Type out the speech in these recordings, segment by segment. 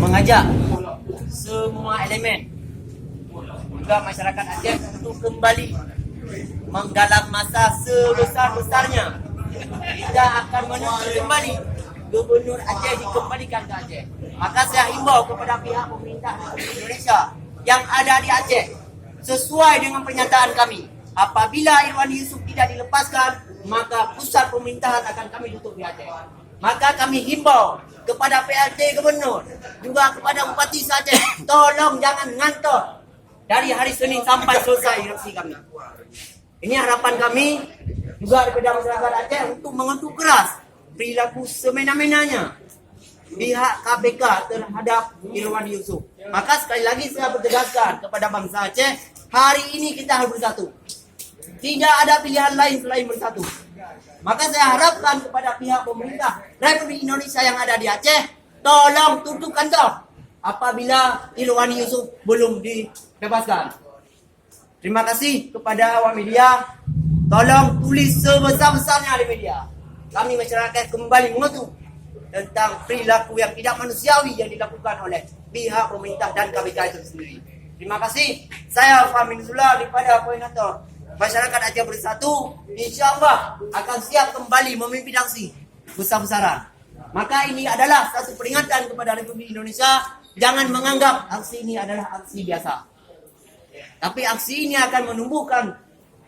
mengajak semua elemen juga masyarakat Aceh untuk kembali menggalang masa sebesar-besarnya. Kita akan menuntut kembali Gubernur Aceh dikembalikan ke Aceh. Maka saya himbau kepada pihak pemerintah Indonesia yang ada di Aceh, sesuai dengan pernyataan kami, apabila Irwandi Yusuf tidak dilepaskan, maka pusat pemerintahan akan kami tutup di Aceh. Maka kami himbau kepada PLT Gubernur, juga kepada Bupati Aceh, tolong jangan ngantor dari hari Senin sampai selesai erupsi kami. Ini harapan kami juga kepada masyarakat Aceh untuk mengutuk keras perilaku semena-menanya pihak KPK terhadap Irwandi Yusuf. Maka sekali lagi saya bertegaskan kepada bangsa Aceh, hari ini kita harus bersatu. Tidak ada pilihan lain selain bersatu. Maka saya harapkan kepada pihak pemerintah Republik Indonesia yang ada di Aceh, tolong tutup kantor apabila Irwandi Yusuf belum dibebaskan. Terima kasih kepada awak media. Tolong tulis sebesar-besarnya di media. Kami masyarakat kembali mengutuk tentang perilaku yang tidak manusiawi yang dilakukan oleh pihak pemerintah dan KPK itu sendiri. Terima kasih. Saya Fahmin Zula daripada koordinator Masyarakat Aceh Bersatu, insyaAllah akan siap kembali memimpin aksi besar-besaran. Maka ini adalah satu peringatan kepada Republik Indonesia, jangan menganggap aksi ini adalah aksi biasa. Tapi aksi ini akan menumbuhkan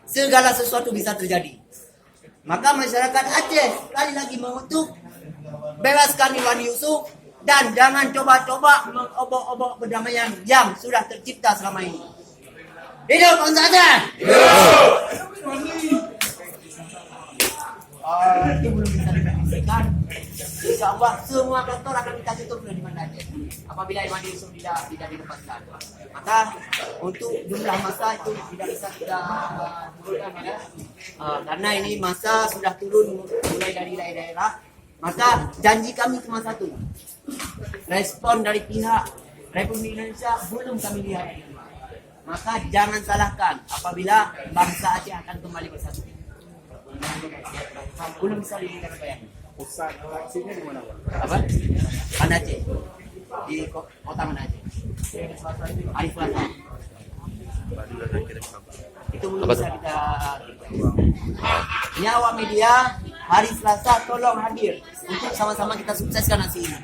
segala sesuatu bisa terjadi. Maka masyarakat Aceh sekali lagi mengutuk, bebaskan Irwandi Yusuf dan jangan coba-coba mengobok-obok perdamaian yang sudah tercipta selama ini. Hidup bangsa Aceh! Itu belum bisa diprediksi. InsyaAllah semua kantor akan kita tutup di mana Aceh apabila Irwandi Yusuf tidak dilepaskan. Maka untuk jumlah masa itu tidak bisa kita turunkan ya. Karena ini masa sudah turun mulai dari daerah-daerah. Maka janji kami cuma satu. Respon dari pihak Republik Indonesia belum kami lihat. Maka jangan salahkan apabila bangsa Aceh akan kembali bersatu. Belum bisa dilihat bayang. Pusat aksinya di mana, Pak? Apa? Banda Aceh. Di kota Banda Aceh. Hari Selasa. Itu belum bisa kita. Ini awak media hari Selasa tolong hadir untuk sama-sama kita sukseskan aksi ini.